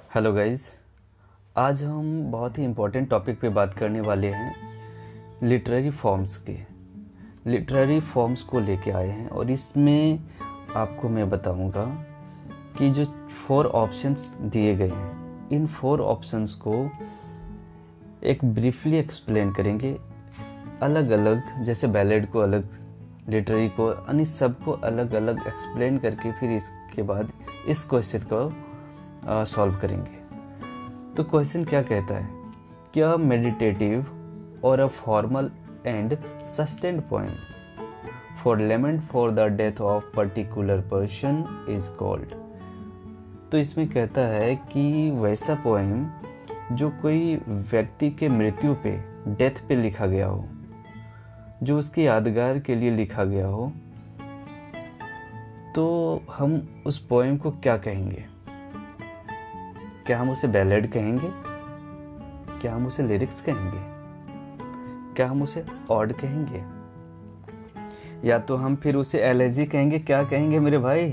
Hello guys. आज हम बहुत ही इम्पोर्टेंट टॉपिक पे बात करने वाले हैं लिटरेरी फॉर्म्स के। लिटरेरी फॉर्म्स को लेके आए हैं और इसमें आपको मैं बताऊंगा कि जो 4 ऑप्शंस दिए गए हैं, इन 4 ऑप्शंस को एक ब्रीफली एक्सप्लेन करेंगे अलग अलग, जैसे बैलेड को अलग, लिटरेरी को, यानी सबको अलग अलग एक्सप्लेन करके फिर इसके बाद इस क्वेश्चन को सॉल्व करेंगे। तो क्वेश्चन क्या कहता है, क्या मेडिटेटिव और a formal and sustained poem for lament for the death of particular person is called. तो इसमें कहता है कि वैसा पोएम जो कोई व्यक्ति के मृत्यु पे, डेथ पे लिखा गया हो, जो उसकी यादगार के लिए लिखा गया हो, तो हम उस पोएम को क्या कहेंगे? क्या हम उसे बैलेड कहेंगे? क्या हम उसे लिरिक्स कहेंगे? क्या हम उसे ऑड कहेंगे? या तो हम फिर उसे एलेजी कहेंगे? क्या कहेंगे मेरे भाई?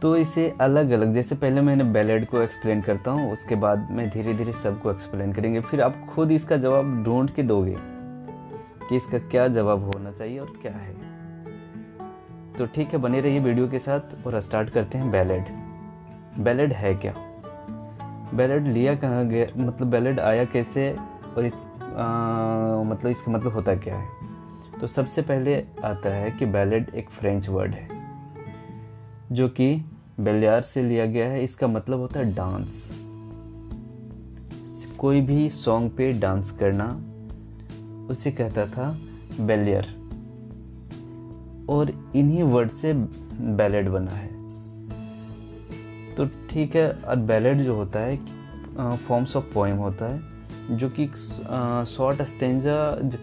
तो इसे अलग अलग, जैसे पहले मैंने बैलेड को एक्सप्लेन करता हूँ, उसके बाद में धीरे धीरे सबको एक्सप्लेन करेंगे, फिर आप खुद इसका जवाब ढूंढ के दोगे कि इसका क्या जवाब होना चाहिए और क्या है। तो ठीक है, बने रहिए वीडियो के साथ और स्टार्ट करते हैं बैलेड। बैलेड है क्या? बैलेड लिया कहाँ गया, मतलब बैलेड आया कैसे, और मतलब इसका मतलब होता क्या है? तो सबसे पहले आता है कि बैलेड एक फ्रेंच वर्ड है जो कि बेलियार से लिया गया है। इसका मतलब होता है डांस, कोई भी सॉन्ग पे डांस करना, उसे कहता था बेलियर, और इन्हीं वर्ड से बैलेड बना है। तो ठीक है, और बैलेड जो होता है फॉर्म्स ऑफ पोएम होता है, जो कि शॉर्ट स्टेंजा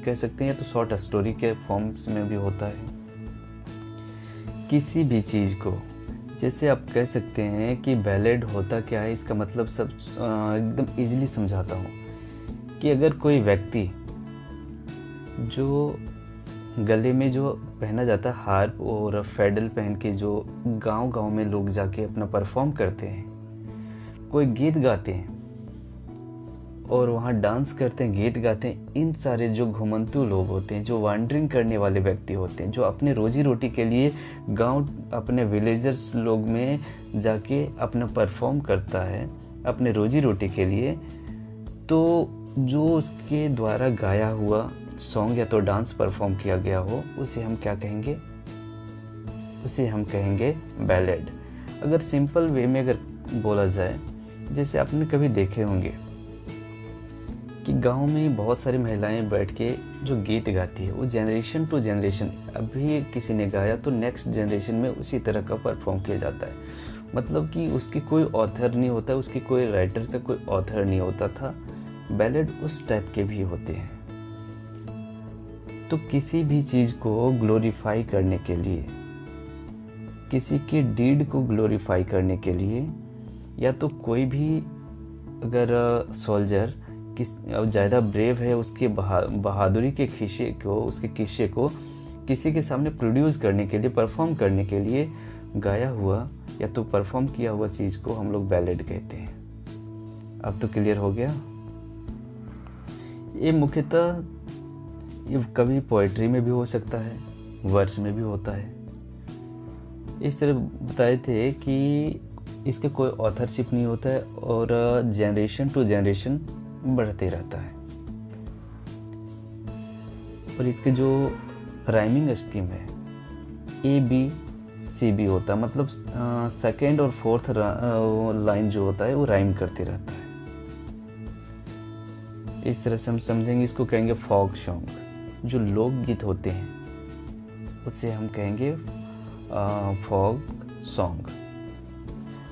कह सकते हैं, या तो शॉर्ट स्टोरी के फॉर्म्स में भी होता है। किसी भी चीज़ को, जैसे आप कह सकते हैं कि बैलेड होता क्या है, इसका मतलब सब एकदम इजीली समझाता हूँ कि अगर कोई व्यक्ति जो गले में जो पहना जाता है हार्प और फेडल पहन के, जो गांव गांव में लोग जाके अपना परफॉर्म करते हैं, कोई गीत गाते हैं और वहाँ डांस करते हैं, गीत गाते हैं, इन सारे जो घुमंतू लोग होते हैं, जो वांडरिंग करने वाले व्यक्ति होते हैं, जो अपने रोजी रोटी के लिए गांव, अपने विलेजर्स लोग में जाके अपना परफॉर्म करता है अपने रोजी रोटी के लिए, तो जो उसके द्वारा गाया हुआ सॉन्ग या तो डांस परफॉर्म किया गया हो, उसे हम क्या कहेंगे? उसे हम कहेंगे बैलेड। अगर सिंपल वे में अगर बोला जाए, जैसे आपने कभी देखे होंगे कि गांव में बहुत सारी महिलाएं बैठ के जो गीत गाती है, वो जनरेशन टू जनरेशन, अभी किसी ने गाया तो नेक्स्ट जनरेशन में उसी तरह का परफॉर्म किया जाता है। मतलब कि उसकी कोई ऑथर नहीं होता, उसकी कोई राइटर का कोई ऑथर नहीं होता था। बैलेड उस टाइप के भी होते हैं। तो किसी भी चीज़ को ग्लोरीफाई करने के लिए, किसी के डीड को ग्लोरीफाई करने के लिए, या तो कोई भी अगर सोल्जर ज़्यादा ब्रेव है, उसके बहादुरी के किस्से को, उसके किस्से को किसी के सामने प्रोड्यूस करने के लिए, परफॉर्म करने के लिए गाया हुआ या तो परफॉर्म किया हुआ चीज़ को हम लोग बैलेड कहते हैं। अब तो क्लियर हो गया। ये मुख्यतः ये कभी पोएट्री में भी हो सकता है, वर्स में भी होता है। इस तरह बताए थे कि इसके कोई ऑथरशिप नहीं होता है और जनरेशन टू जनरेशन बढ़ते रहता है। और इसके जो राइमिंग स्कीम है, ABCB होता है, मतलब सेकेंड और फोर्थ लाइन जो होता है वो राइम करते रहता है। इस तरह से हम समझेंगे, इसको कहेंगे फॉक सॉन्ग। जो लोकगीत होते हैं उसे हम कहेंगे फॉक सॉन्ग।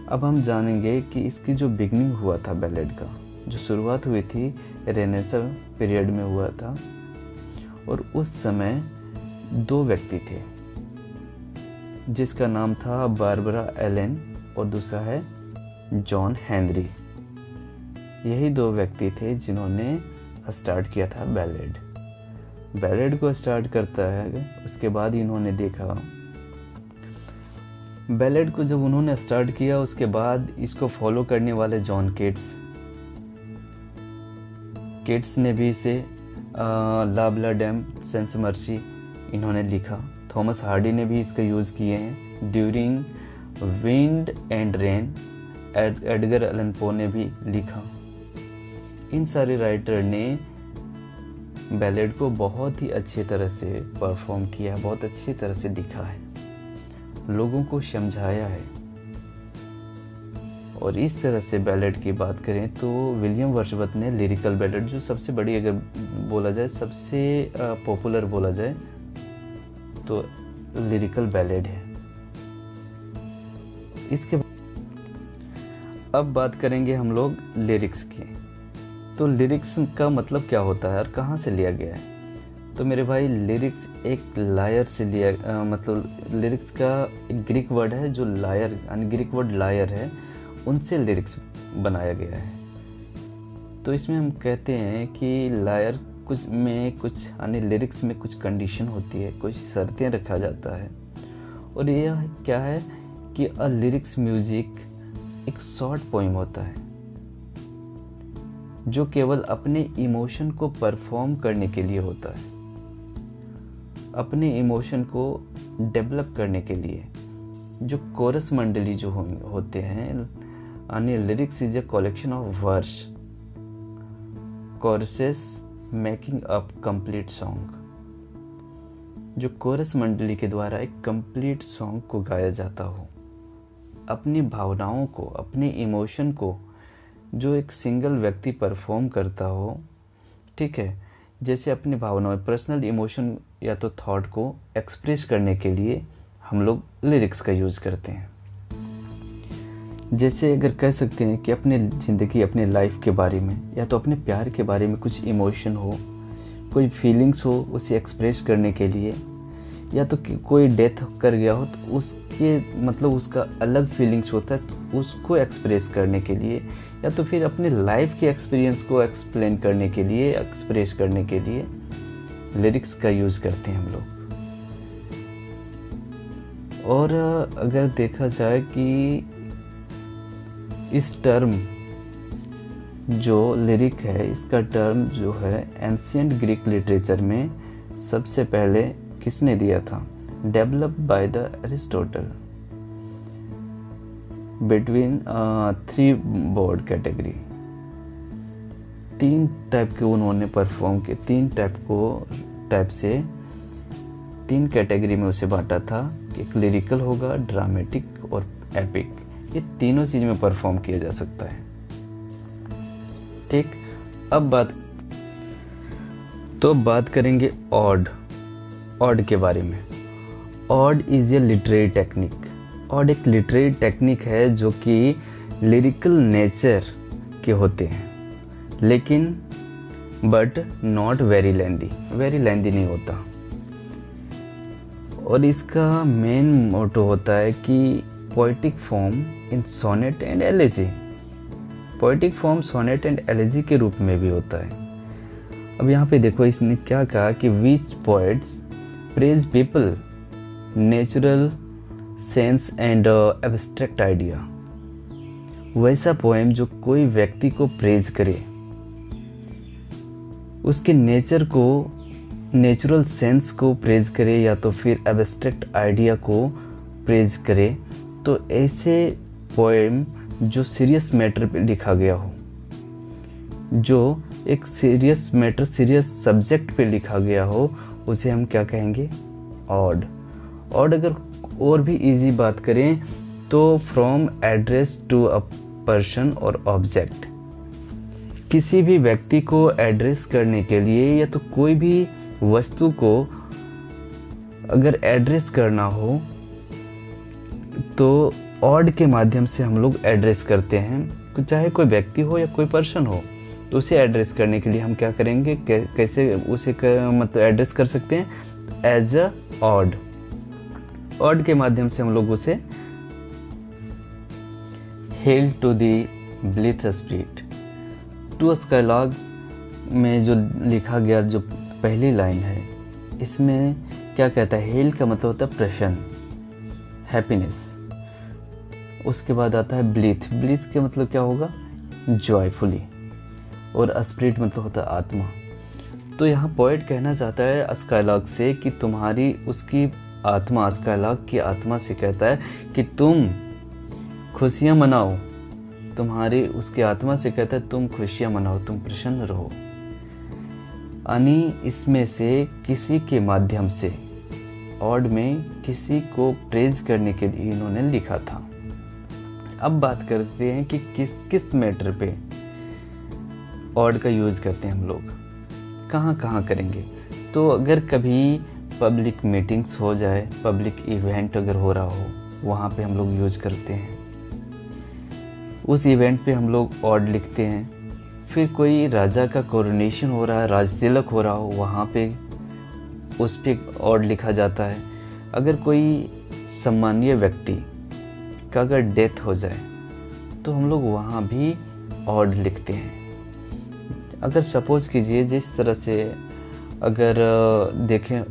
अब हम जानेंगे कि इसकी जो बिगनिंग हुआ था बैलेड का, जो शुरुआत हुई थी रेनेसां पीरियड में हुआ था, और उस समय 2 व्यक्ति थे, जिसका नाम था बारबरा एलेन और दूसरा है जॉन हेनरी। यही 2 व्यक्ति थे जिन्होंने स्टार्ट किया था बैलेड। बैलेड को स्टार्ट करता है, उसके बाद इन्होंने देखा बैलेड को जब उन्होंने स्टार्ट किया उसके बाद इसको फॉलो करने वाले जॉन केट्स ने भी इसे लाबला डैम सेंस मर्सी इन्होंने लिखा। थॉमस हार्डी ने भी इसका यूज़ किए हैं during wind and rain. Edgar Allan Poe ने भी लिखा। इन सारे राइटर ने बैलेड को बहुत ही अच्छी तरह से परफॉर्म किया है, बहुत अच्छी तरह से लिखा है, लोगों को समझाया है। और इस तरह से बैलेड की बात करें तो विलियम वर्ड्सवर्थ ने लिरिकल बैलेड, जो सबसे बड़ी अगर बोला जाए, सबसे पॉपुलर बोला जाए तो लिरिकल बैलेड है। इसके अब बात करेंगे हम लोग लिरिक्स की। तो लिरिक्स का मतलब क्या होता है और कहाँ से लिया गया है? तो मेरे भाई लिरिक्स एक लायर से लिया, मतलब लिरिक्स का एक ग्रीक वर्ड है जो लायर, यानी ग्रीक वर्ड लायर है, उनसे लिरिक्स बनाया गया है। तो इसमें हम कहते हैं कि लायर कुछ यानी लिरिक्स में कुछ कंडीशन होती है, कुछ शर्तें रखा जाता है। और यह क्या है कि अ लिरिक्स म्यूजिक एक शॉर्ट पोइम होता है जो केवल अपने इमोशन को परफॉर्म करने के लिए होता है, अपने इमोशन को डेवलप करने के लिए। जो कोरस मंडली जो होते हैं, यानी lyrics is a collection of verse, choruses making up complete song. जो कोरस मंडली के द्वारा एक कंप्लीट सॉन्ग को गाया जाता हो, अपनी भावनाओं को, अपने इमोशन को जो एक सिंगल व्यक्ति परफॉर्म करता हो, ठीक है, जैसे अपनी भावनाओं, पर्सनल इमोशन या तो थॉट को एक्सप्रेस करने के लिए हम लोग लिरिक्स का यूज़ करते हैं। जैसे अगर कह सकते हैं कि अपने ज़िंदगी, अपने लाइफ के बारे में या तो अपने प्यार के बारे में कुछ इमोशन हो, कोई फीलिंग्स हो, उसे एक्सप्रेस करने के लिए, या तो कोई डेथ कर गया हो तो उसके मतलब उसका अलग फीलिंग्स होता है तो उसको एक्सप्रेस करने के लिए, या तो फिर अपने लाइफ के एक्सपीरियंस को एक्सप्लेन करने के लिए, एक्सप्रेस करने के लिए लिरिक्स का यूज़ करते हैं हम लोग। और अगर देखा जाए कि इस टर्म जो लिरिक है, इसका टर्म जो है एंशिएंट ग्रीक लिटरेचर में सबसे पहले किसने दिया था? Developed by the Aristotle between 3 board category. 3 type के उन्होंने परफॉर्म किए, 3 कैटेगरी में उसे बांटा था। एक लिरिकल होगा, ड्रामेटिक और एपिक। ये तीनों चीज में परफॉर्म किया जा सकता है। ठीक, अब बात करेंगे ऑड के बारे में। Odd is a literary technique. Odd एक लिटरेरी टेक्निक है जो कि लिरिकल नेचर के होते हैं, लेकिन बट नॉट वेरी लेंदी नहीं होता। और इसका मेन मोटो होता है कि poetic form in sonnet and elegy. Poetic form sonnet and elegy के रूप में भी होता है। अब यहाँ पे देखो इसने क्या कहा कि which poets praise people natural sense and abstract idea. वैसा पोएम जो कोई व्यक्ति को प्रेज करे, उसके नेचर को, नेचुरल सेंस को प्रेज करे, या तो फिर एब्स्ट्रैक्ट आइडिया को प्रेज करे, तो ऐसे पोएम जो सीरियस मैटर पे लिखा गया हो, जो एक सीरियस मैटर, सीरियस सब्जेक्ट पे लिखा गया हो, उसे हम क्या कहेंगे? ऑड। अगर और भी इजी बात करें तो from address to a person और ऑब्जेक्ट। किसी भी व्यक्ति को एड्रेस करने के लिए या तो कोई भी वस्तु को अगर एड्रेस करना हो तो ऑड के माध्यम से हम लोग एड्रेस करते हैं। चाहे कोई व्यक्ति हो या कोई पर्सन हो, तो उसे एड्रेस करने के लिए हम क्या करेंगे, कैसे उसे मतलब एड्रेस कर सकते हैं? एज अ ऑड के माध्यम से हम लोग उसे hail to the blithe spirit. To skylark में जो लिखा गया जो पहली लाइन है, इसमें क्या कहता है? हेल का मतलब होता है प्रसन्न, हैप्पीनेस। उसके बाद आता है ब्लीथ। ब्लीथ के मतलब क्या होगा? जॉयफुली। और स्पिरिट मतलब होता है आत्मा। तो यहाँ पोएट कहना चाहता है स्काईलार्क से कि तुम्हारी उसकी आत्मा, स्काईलार्क की आत्मा से कहता है कि तुम खुशियाँ मनाओ। तुम्हारी उसकी आत्मा से कहता है तुम खुशियाँ मनाओ, तुम प्रसन्न रहो। यानी इसमें से किसी के माध्यम से ऑड में किसी को प्रेज करने के लिए इन्होंने लिखा था। अब बात करते हैं कि किस किस मैटर पे ऑड का यूज़ करते हैं हम लोग, कहाँ कहाँ करेंगे। तो अगर कभी पब्लिक मीटिंग्स हो जाए, पब्लिक इवेंट अगर हो रहा हो, वहाँ पे हम लोग यूज़ करते हैं। उस इवेंट पे हम लोग ऑड लिखते हैं। फिर कोई राजा का कोरोनेशन हो रहा है, राज तिलक हो रहा हो, वहाँ पे उस पे ऑड लिखा जाता है। अगर कोई सम्मानीय व्यक्ति का अगर डेथ हो जाए तो हम लोग वहाँ भी ऑड लिखते हैं। अगर सपोज कीजिए जिस तरह से अगर देखें,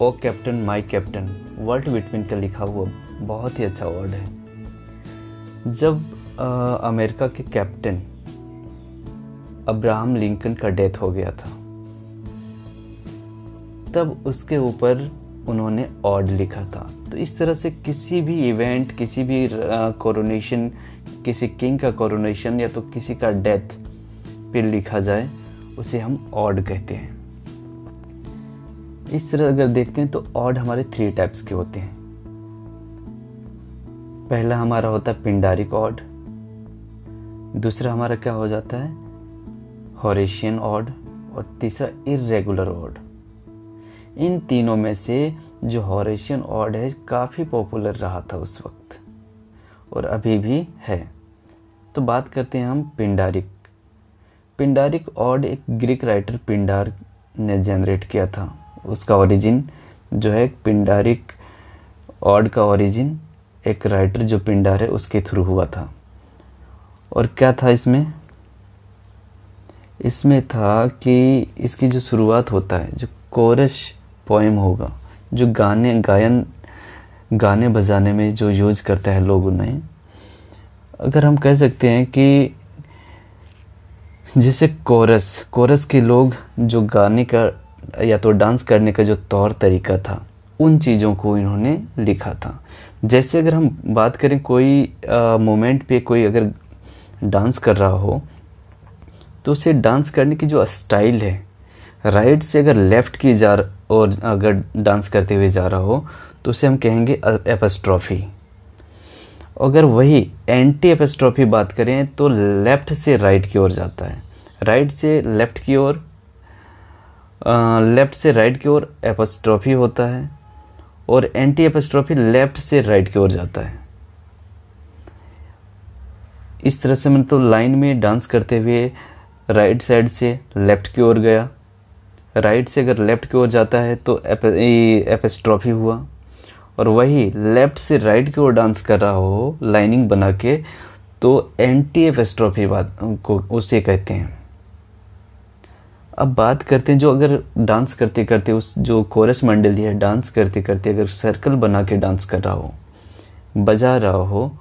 O captain my captain, Walt Whitman का लिखा हुआ बहुत ही अच्छा ऑड है। जब अमेरिका के कैप्टन अब्राहम लिंकन का डेथ हो गया था, तब उसके ऊपर उन्होंने ऑड लिखा था। तो इस तरह से किसी भी इवेंट, किसी भी कोरोनेशन, किसी किंग का कोरोनेशन या तो किसी का डेथ पे लिखा जाए, उसे हम ऑड कहते हैं। इस तरह अगर देखते हैं तो ऑड हमारे 3 टाइप्स के होते हैं। पहला हमारा होता है पिंडारिक ऑड, दूसरा हमारा क्या हो जाता है, हॉरेशियन ऑड, और तीसरा इर्रेगुलर ऑड। इन तीनों में से जो हॉरेशियन ऑड है काफ़ी पॉपुलर रहा था उस वक्त और अभी भी है। तो बात करते हैं हम पिंडारिक। पिंडारिक ऑड एक ग्रीक राइटर पिंडार ने जनरेट किया था। उसका ओरिजिन जो है पिंडारिक ऑड का ओरिजिन एक राइटर जो पिंडार है उसके थ्रू हुआ था। और क्या था इसमें? इसमें था कि इसकी जो शुरुआत होता है, जो कोरस पोएम होगा, जो गाने बजाने में जो यूज़ करता है लोग उन्हें, अगर हम कह सकते हैं कि जैसे कोरस के लोग जो गाने का या तो डांस करने का जो तौर तरीका था, उन चीज़ों को इन्होंने लिखा था। जैसे अगर हम बात करें कोई मोमेंट पे कोई अगर डांस कर रहा हो तो उसे डांस करने की जो स्टाइल है, राइट से अगर लेफ्ट की और अगर डांस करते हुए जा रहा हो तो उसे हम कहेंगे एपस्ट्रॉफी। अगर वही एंटी एपस्ट्रॉफी बात करें तो लेफ्ट से राइट की ओर जाता है, राइट से लेफ्ट की ओर, लेफ्ट से राइट की ओर एपस्ट्रॉफी होता है, और एंटी एपस्ट्रॉफी लेफ्ट से राइट की ओर जाता है। इस तरह से मतलब लाइन में डांस करते हुए राइट साइड से लेफ्ट की ओर गया, राइट से अगर लेफ्ट की ओर जाता है तो एपस्ट्रॉफी हुआ, और वही लेफ्ट से राइट की ओर डांस कर रहा हो लाइनिंग बना के तो एंटी एपस्ट्रॉफी बात को उसे कहते हैं। अब बात करते हैं जो अगर डांस करते करते उस जो कोरस मंडली है डांस करते करते अगर सर्कल बना के डांस कर रहा हो, बजा रहा हो,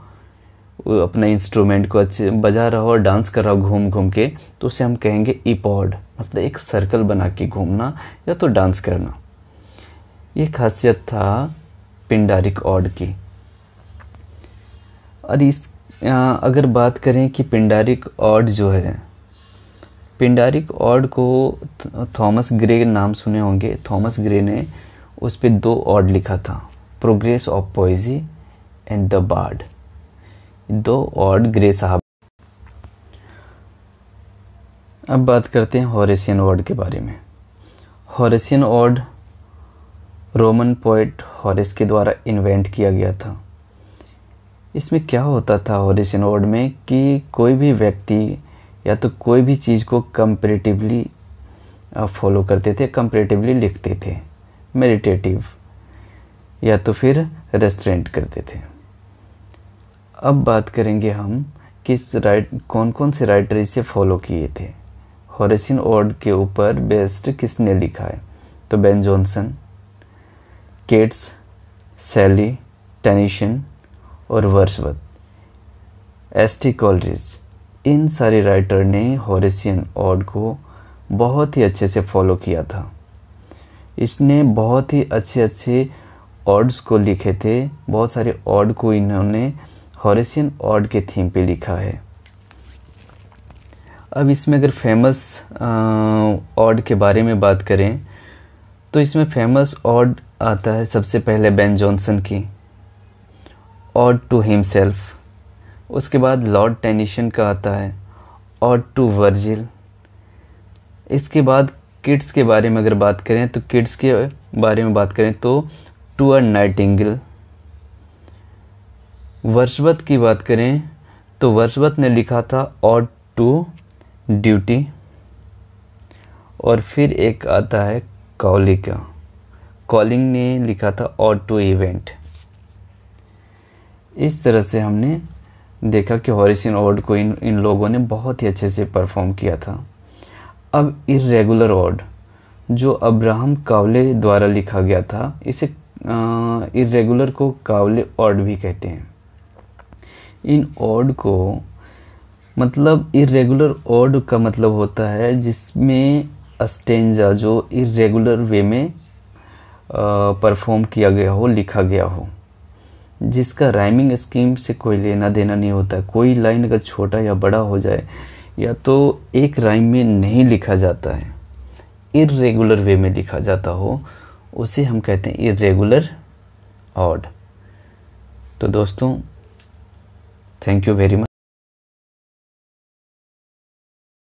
अपना इंस्ट्रूमेंट को अच्छे बजा रहा हो और डांस कर रहा हो घूम घूम के, तो उसे हम कहेंगे इपॉड, मतलब एक सर्कल बना के घूमना या तो डांस करना। ये खासियत था पिंडारिक ऑड की। और इस अगर बात करें कि पिंडारिक ऑड जो है, पिंडारिक ऑड को थॉमस ग्रे नाम सुने होंगे। थॉमस ग्रे ने उस पे 2 ऑड लिखा था, progress of poesy and the bard. 2 ode Gray साहब। अब बात करते हैं हॉरेशियन ऑड के बारे में। हॉरेशियन ऑड रोमन पोएट हॉरेस के द्वारा इन्वेंट किया गया था। इसमें क्या होता था हॉरेशियन ऑड में कि कोई भी व्यक्ति या तो कोई भी चीज़ को कंपैरेटिवली फॉलो करते थे, कंपैरेटिवली लिखते थे, मेडिटेटिव या तो फिर रेस्ट्रेंट करते थे। अब बात करेंगे हम कौन कौन से राइटर इसे फॉलो किए थे। हॉरेशियन ऑड के ऊपर बेस्ट किसने लिखा है? तो बेन जॉनसन, केट्स, सैली, टेनिसन और वर्ड्सवर्थ। एस.टी. कोलरिज, इन सारे राइटर ने होरेशियन ऑड को बहुत ही अच्छे से फॉलो किया था। इसने बहुत ही अच्छे अच्छे ऑड्स को लिखे थे, बहुत सारे ऑड को इन्होंने होरेशियन ऑड के थीम पे लिखा है। अब इसमें अगर फेमस ऑड के बारे में बात करें तो इसमें फेमस ऑड आता है सबसे पहले बेन जॉनसन की ऑड टू हिमसेल्फ। उसके बाद लॉर्ड टेनिसन का आता है ऑड टू वर्जिल। इसके बाद किड्स के बारे में अगर बात करें तो किड्स के बारे में बात करें तो टू अ नाइटिंगेल। वर्ड्सवर्थ की बात करें तो वर्ड्सवर्थ ने लिखा था ऑड टू ड्यूटी। और फिर एक आता है कॉली का, कॉलिंग ने लिखा था ऑड टू इवेंट। इस तरह से हमने देखा कि होरेशियन ऑड को इन लोगों ने बहुत ही अच्छे से परफॉर्म किया था। अब इर्रेगुलर ऑड जो अब्राहम कावले द्वारा लिखा गया था, इसे इर्रेगुलर को कावले ऑड भी कहते हैं। इन ऑड को मतलब इर्रेगुलर ऑड का मतलब होता है जिसमें स्टेंजा जो इर्रेगुलर वे में परफॉर्म किया गया हो, लिखा गया हो, जिसका राइमिंग स्कीम से कोई लेना देना नहीं होता। कोई लाइन अगर छोटा या बड़ा हो जाए या तो एक राइम में नहीं लिखा जाता है, इर्रेगुलर वे में लिखा जाता हो, उसे हम कहते हैं इर्रेगुलर ऑड। तो दोस्तों, थैंक यू वेरी मच।